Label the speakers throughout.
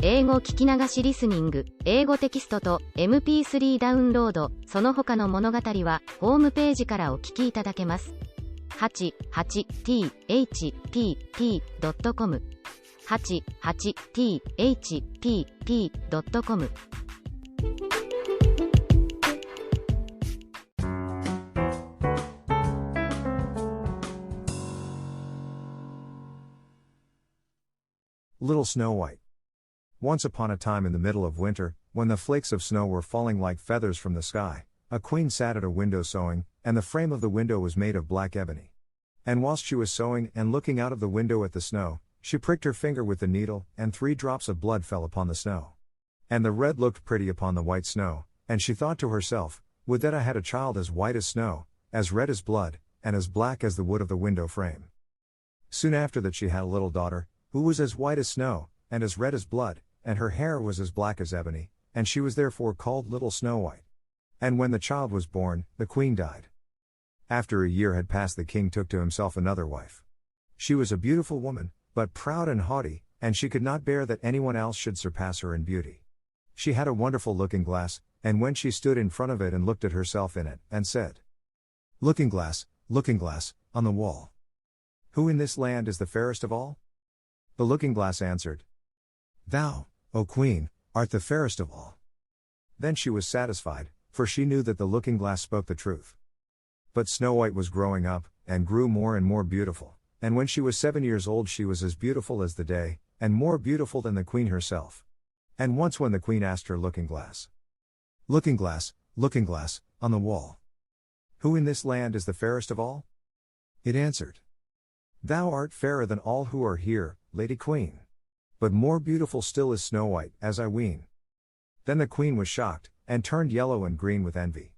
Speaker 1: 英語聞き流しリスニング、英語テキストと MP3 ダウンロード、その他の物語はホームページからお聞きいただけます。88thpp.com 88thpp.com
Speaker 2: Little Snow White. Once upon a time in the middle of winter, when the flakes of snow were falling like feathers from the sky, a queen sat at a window sewing, and the frame of the window was made of black ebony. And whilst she was sewing and looking out of the window at the snow, she pricked her finger with the needle, and 3 drops of blood fell upon the snow. And the red looked pretty upon the white snow, and she thought to herself, would that I had a child as white as snow, as red as blood, and as black as the wood of the window frame. Soon after that she had a little daughter, who was as white as snow, and as red as blood, and her hair was as black as ebony, and she was therefore called Little Snow White. And when the child was born, the queen died. After a year had passed, the king took to himself another wife. She was a beautiful woman, but proud and haughty, and she could not bear that anyone else should surpass her in beauty. She had a wonderful looking glass, and when she stood in front of it and looked at herself in it, and said, looking glass, on the wall, who in this land is the fairest of all? The looking glass answered, Thou, O Queen, art the fairest of all. Then she was satisfied, for she knew that the looking glass spoke the truth. But Snow White was growing up, and grew more and more beautiful, and when she was 7 years old she was as beautiful as the day, and more beautiful than the queen herself. And once when the queen asked her looking glass, on the wall, who in this land is the fairest of all? It answered, Thou art fairer than all who are here, Lady Queen. But more beautiful still is Snow White, as I ween. Then the queen was shocked, and turned yellow and green with envy.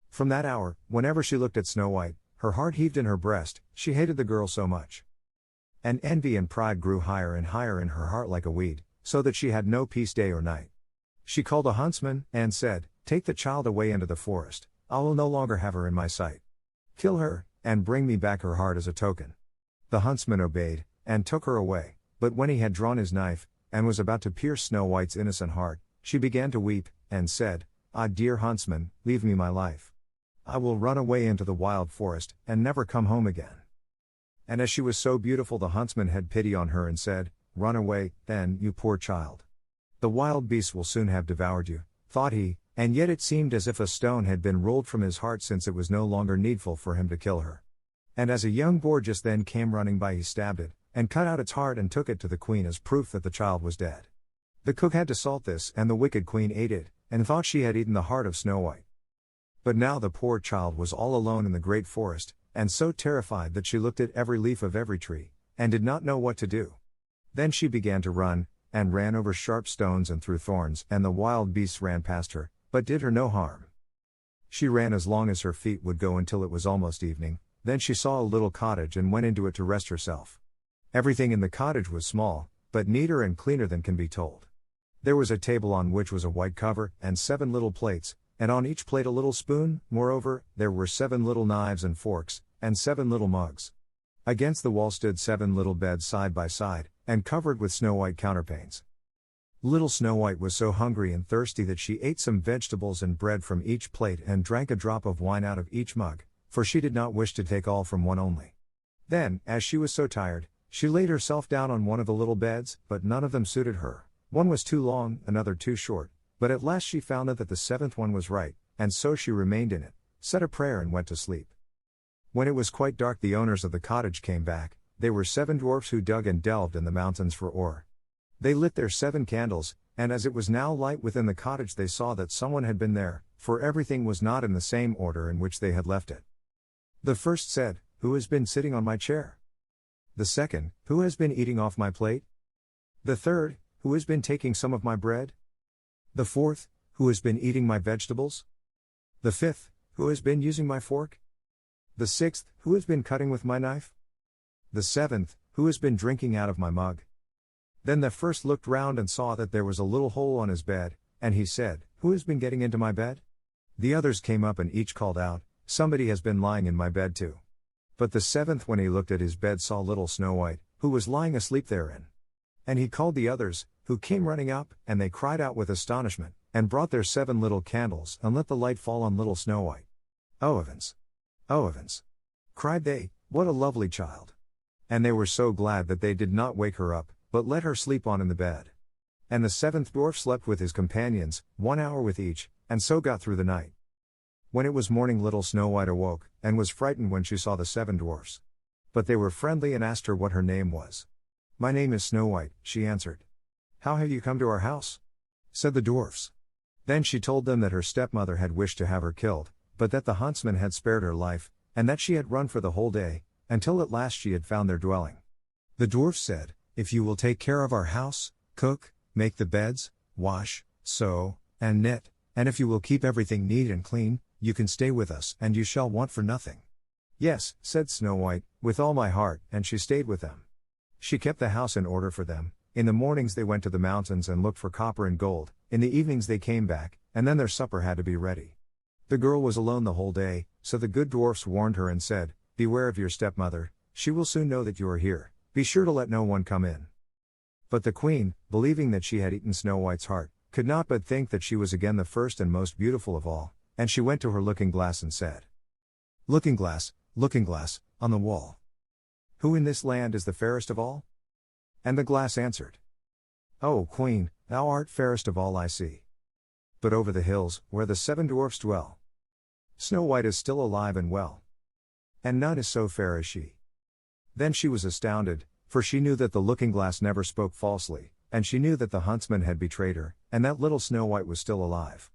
Speaker 2: From that hour, whenever she looked at Snow White, her heart heaved in her breast, she hated the girl so much. And envy and pride grew higher and higher in her heart like a weed, so that she had no peace day or night. She called a huntsman, and said, Take the child away into the forest, I will no longer have her in my sight. Kill her, and bring me back her heart as a token. The huntsman obeyed, and took her away, but when he had drawn his knife, and was about to pierce Snow White's innocent heart, she began to weep, and said, Ah, dear huntsman, leave me my life. I will run away into the wild forest, and never come home again. And as she was so beautiful, the huntsman had pity on her and said, Run away, then, you poor child. The wild beasts will soon have devoured you, thought he, and yet it seemed as if a stone had been rolled from his heart, since it was no longer needful for him to kill her. And as a young boar just then came running by, he stabbed it, and cut out its heart and took it to the queen as proof that the child was dead. The cook had to salt this, and the wicked queen ate it, and thought she had eaten the heart of Snow White. But now the poor child was all alone in the great forest, and so terrified that she looked at every leaf of every tree, and did not know what to do. Then she began to run, and ran over sharp stones and through thorns, and the wild beasts ran past her, but did her no harm. She ran as long as her feet would go until it was almost evening. Then she saw a little cottage and went into it to rest herself. Everything in the cottage was small, but neater and cleaner than can be told. There was a table on which was a white cover, and 7 little plates, and on each plate a little spoon. Moreover, there were 7 little knives and forks, and 7 little mugs. Against the wall stood 7 little beds side by side, and covered with snow white counterpanes. Little Snow White was so hungry and thirsty that she ate some vegetables and bread from each plate and drank a drop of wine out of each mug, for she did not wish to take all from one only. Then, as she was so tired, she laid herself down on one of the little beds, but none of them suited her. One was too long, another too short, but at last she found out that the 7th one was right, and so she remained in it, said a prayer and went to sleep. When it was quite dark, the owners of the cottage came back. They were 7 dwarfs who dug and delved in the mountains for ore. They lit their 7 candles, and as it was now light within the cottage, they saw that someone had been there, for everything was not in the same order in which they had left it. The first said, Who has been sitting on my chair? The second, Who has been eating off my plate? The third, Who has been taking some of my bread? The fourth, Who has been eating my vegetables? The fifth, Who has been using my fork? The sixth, Who has been cutting with my knife? The seventh, Who has been drinking out of my mug? Then the first looked round and saw that there was a little hole on his bed, and he said, Who has been getting into my bed? The others came up and each called out, Somebody has been lying in my bed too. But the 7th, when he looked at his bed, saw little Snow White, who was lying asleep therein. And he called the others, who came running up, and they cried out with astonishment, and brought their 7 little candles, and let the light fall on little Snow White. "Oh heavens! Oh heavens!" cried they, "what a lovely child!" And they were so glad that they did not wake her up, but let her sleep on in the bed. And the 7th dwarf slept with his companions, 1 hour with each, and so got through the night. When it was morning, little Snow White awoke, and was frightened when she saw the 7 dwarfs. But they were friendly and asked her what her name was. "My name is Snow White," she answered. "How have you come to our house?" said the dwarfs. Then she told them that her stepmother had wished to have her killed, but that the huntsman had spared her life, and that she had run for the whole day, until at last she had found their dwelling. The dwarfs said, "If you will take care of our house, cook, make the beds, wash, sew, and knit, and if you will keep everything neat and clean, you can stay with us and you shall want for nothing." "Yes," said Snow White, "with all my heart," and she stayed with them. She kept the house in order for them. In the mornings they went to the mountains and looked for copper and gold, in the evenings they came back, and then their supper had to be ready. The girl was alone the whole day, so the good dwarfs warned her and said, "Beware of your stepmother, she will soon know that you are here, be sure to let no one come in." But the queen, believing that she had eaten Snow White's heart, could not but think that she was again the first and most beautiful of all, and she went to her looking glass and said, looking glass, on the wall, who in this land is the fairest of all?" And the glass answered, "O Queen, thou art fairest of all I see. But over the hills, where the 7 dwarfs dwell, Snow White is still alive and well, and none is so fair as she." Then she was astounded, for she knew that the looking glass never spoke falsely, and she knew that the huntsman had betrayed her, and that little Snow White was still alive.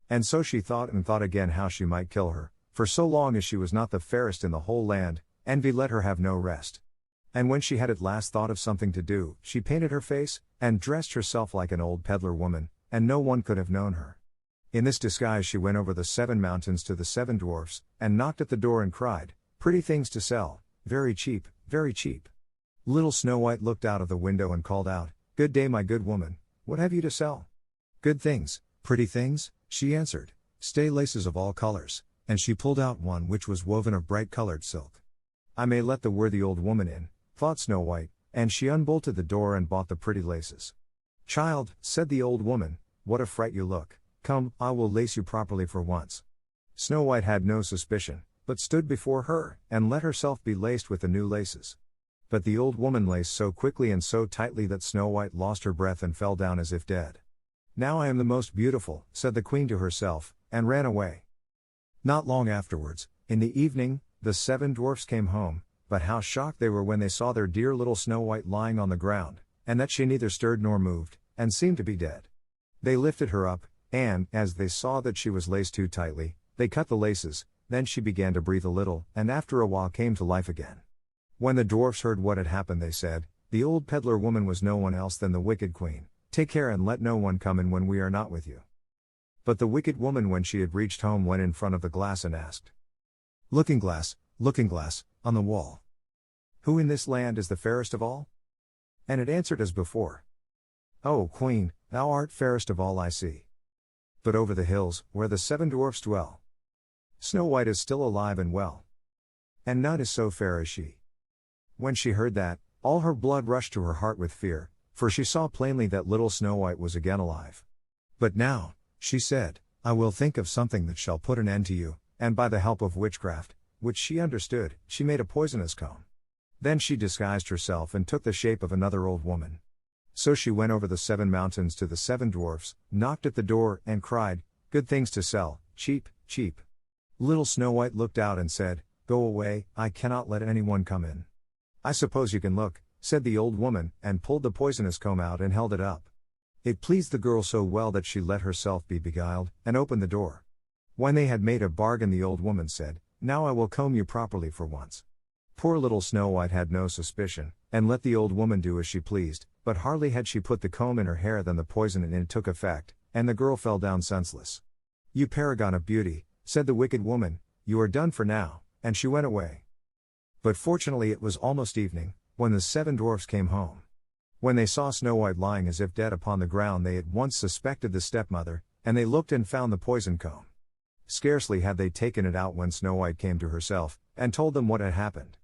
Speaker 2: And so she thought and thought again how she might kill her, for so long as she was not the fairest in the whole land, envy let her have no rest. And when she had at last thought of something to do, she painted her face, and dressed herself like an old peddler woman, and no one could have known her. In this disguise she went over the 7 mountains to the 7 dwarfs, and knocked at the door and cried, "Pretty things to sell, very cheap, very cheap." Little Snow White looked out of the window and called out, "Good day, my good woman, what have you to sell?" "Good things, pretty things," she answered, "stay laces of all colors," and she pulled out one which was woven of bright-colored silk. "I may let the worthy old woman in," thought Snow White, and she unbolted the door and bought the pretty laces. "Child," said the old woman, "what a fright you look, come, I will lace you properly for once." Snow White had no suspicion, but stood before her, and let herself be laced with the new laces. But the old woman laced so quickly and so tightly that Snow White lost her breath and fell down as if dead. "Now I am the most beautiful," said the queen to herself, and ran away. Not long afterwards, in the evening, the 7 dwarfs came home, but how shocked they were when they saw their dear little Snow White lying on the ground, and that she neither stirred nor moved, and seemed to be dead. They lifted her up, and, as they saw that she was laced too tightly, they cut the laces, then she began to breathe a little, and after a while came to life again. When the dwarfs heard what had happened they said, "The old peddler woman was no one else than the wicked queen, take care and let no one come in when we are not with you." But the wicked woman when she had reached home went in front of the glass and asked, looking glass, on the wall, who in this land is the fairest of all?" And it answered as before, "O Queen, thou art fairest of all I see. But over the hills, where the 7 dwarfs dwell, Snow White is still alive and well, and none is so fair as she." When she heard that, all her blood rushed to her heart with fear, for she saw plainly that little Snow White was again alive. "But now," she said, "I will think of something that shall put an end to you," and by the help of witchcraft, which she understood, she made a poisonous comb. Then she disguised herself and took the shape of another old woman. So she went over the 7 mountains to the 7 dwarfs, knocked at the door, and cried, "Good things to sell, cheap, cheap." Little Snow White looked out and said, "Go away, I cannot let anyone come in." "I suppose you can look," said the old woman, and pulled the poisonous comb out and held it up. It pleased the girl so well that she let herself be beguiled, and opened the door. When they had made a bargain the old woman said, "Now I will comb you properly for once." Poor little Snow White had no suspicion, and let the old woman do as she pleased, but hardly had she put the comb in her hair than the poison in it took effect, and the girl fell down senseless. "You paragon of beauty," said the wicked woman, "you are done for now," and she went away. But fortunately it was almost evening, when the 7 dwarfs came home. When they saw Snow White lying as if dead upon the ground they at once suspected the stepmother, and they looked and found the poison comb. Scarcely had they taken it out when Snow White came to herself, and told them what had happened.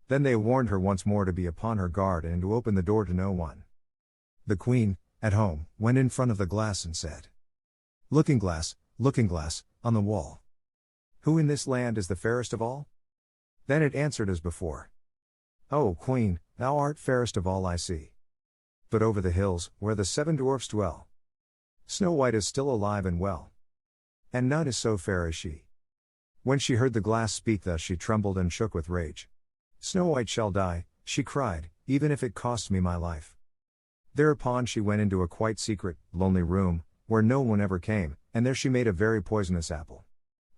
Speaker 2: Then they warned her once more to be upon her guard and to open the door to no one. The queen, at home, went in front of the glass and said, looking glass, on the wall. Who in this land is the fairest of all? Then it answered as before. O Queen, thou art fairest of all I see. But over the hills, where the 7 dwarfs dwell, Snow White is still alive and well. And none is so fair as she. When she heard the glass speak thus, she trembled and shook with rage. Snow White shall die, she cried, even if it costs me my life. Thereupon she went into a quite secret, lonely room, where no one ever came, and there she made a very poisonous apple.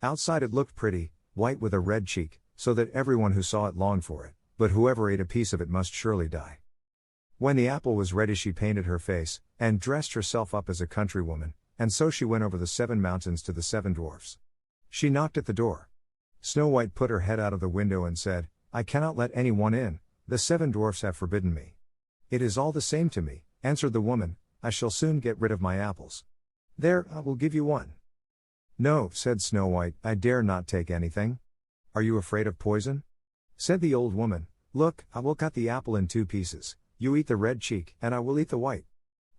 Speaker 2: Outside it looked pretty, white with a red cheek, so that everyone who saw it longed for it, but whoever ate a piece of it must surely die. When the apple was ready, she painted her face, and dressed herself up as a countrywoman, and so she went over the 7 mountains to the 7 dwarfs. She knocked at the door. Snow White put her head out of the window and said, I cannot let anyone in, the 7 dwarfs have forbidden me. It is all the same to me, answered the woman, I shall soon get rid of my apples. There, I will give you one. No, said Snow White, I dare not take anything. Are you afraid of poison? Said the old woman, look, I will cut the apple in 2 pieces, you eat the red cheek, and I will eat the white.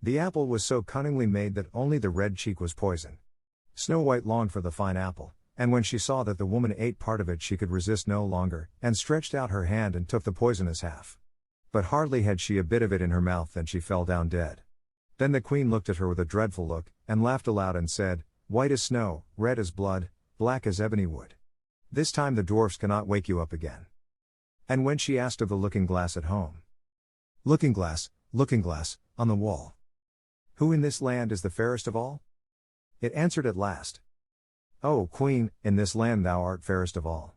Speaker 2: The apple was so cunningly made that only the red cheek was poison. Snow White longed for the fine apple, and when she saw that the woman ate part of it, she could resist no longer, and stretched out her hand and took the poisonous half. But hardly had she a bit of it in her mouth than she fell down dead. Then the queen looked at her with a dreadful look, and laughed aloud and said, white as snow, red as blood, black as ebony wood. This time the dwarfs cannot wake you up again. And when she asked of the looking glass at home, looking glass, on the wall, who in this land is the fairest of all? It answered at last, O Queen, in this land thou art fairest of all.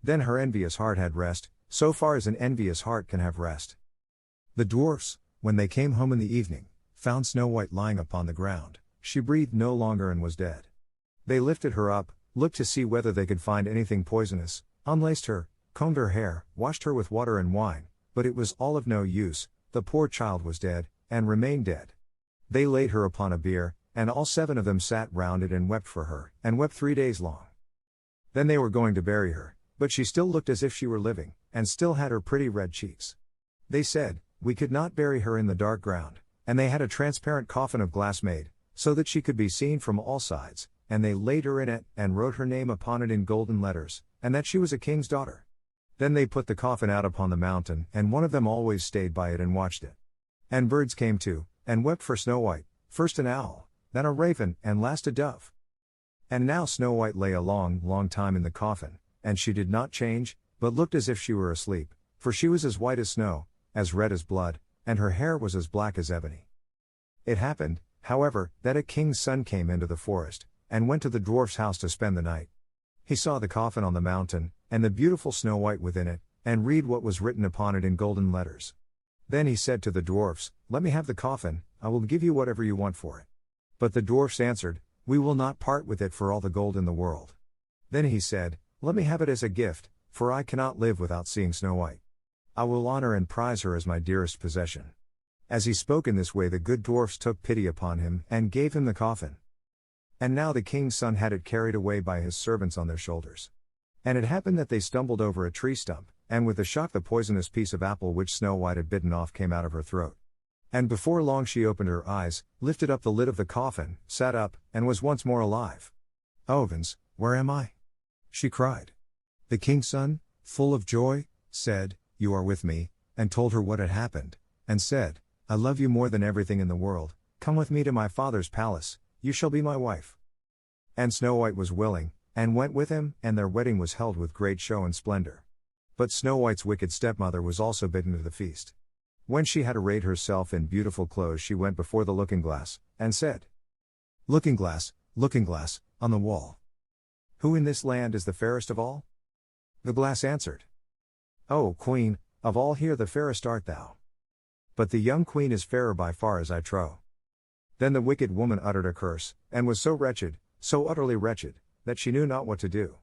Speaker 2: Then her envious heart had rest, so far as an envious heart can have rest. The dwarfs, when they came home in the evening, found Snow White lying upon the ground. She breathed no longer and was dead. They lifted her up, looked to see whether they could find anything poisonous, unlaced her, combed her hair, washed her with water and wine, but it was all of no use, the poor child was dead, and remained dead. They laid her upon a bier, and all 7 of them sat round it and wept for her, and wept 3 days long. Then they were going to bury her, but she still looked as if she were living, and still had her pretty red cheeks. They said, we could not bury her in the dark ground, and they had a transparent coffin of glass made, so that she could be seen from all sides, and they laid her in it, and wrote her name upon it in golden letters, and that she was a king's daughter. Then they put the coffin out upon the mountain, and one of them always stayed by it and watched it. And birds came too, and wept for Snow White, first an owl, then a raven, and last a dove. And now Snow White lay a long, long time in the coffin, and she did not change, but looked as if she were asleep, for she was as white as snow, as red as blood, and her hair was as black as ebony. It happened, however, that a king's son came into the forest, and went to the dwarf's house to spend the night. He saw the coffin on the mountain, and the beautiful Snow White within it, and read what was written upon it in golden letters. Then he said to the dwarfs, let me have the coffin, I will give you whatever you want for it. But the dwarfs answered, we will not part with it for all the gold in the world. Then he said, let me have it as a gift, for I cannot live without seeing Snow White. I will honor and prize her as my dearest possession. As he spoke in this way, the good dwarfs took pity upon him, and gave him the coffin. And now the king's son had it carried away by his servants on their shoulders. And it happened that they stumbled over a tree stump, and with a shock the poisonous piece of apple which Snow White had bitten off came out of her throat. And before long she opened her eyes, lifted up the lid of the coffin, sat up, and was once more alive. Oh heavens, where am I? She cried. The king's son, full of joy, said, you are with me, and told her what had happened, and said, I love you more than everything in the world, come with me to my father's palace, you shall be my wife. And Snow White was willing, and went with him, and their wedding was held with great show and splendor. But Snow White's wicked stepmother was also bidden to the feast. When she had arrayed herself in beautiful clothes, she went before the looking glass, and said, looking glass, on the wall, who in this land is the fairest of all? The glass answered, O Queen, of all here the fairest art thou. But the young queen is fairer by far, as I trow. Then the wicked woman uttered a curse, and was so wretched, so utterly wretched, that she knew not what to do.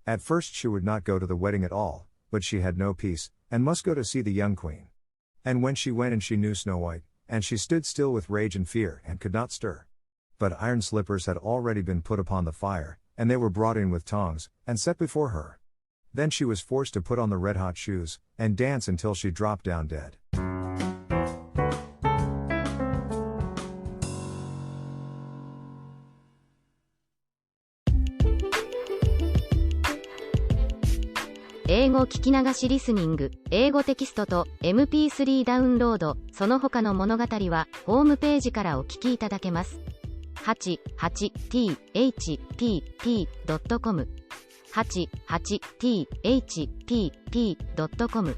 Speaker 2: At first she would not go to the wedding at all, but she had no peace, and must go to see the young queen. And when she went in she knew Snow White, and she stood still with rage and fear, and could not stir. But iron slippers had already been put upon the fire, and they were brought in with tongs, and set before her. Then she was forced to put on the red-hot shoes, and dance until she dropped down dead.
Speaker 1: 英語聞き流しリスニング、英語テキストと MP3 ダウンロード、その他の物語はホームページからお聞きいただけます。88thpp.com 88thpp.com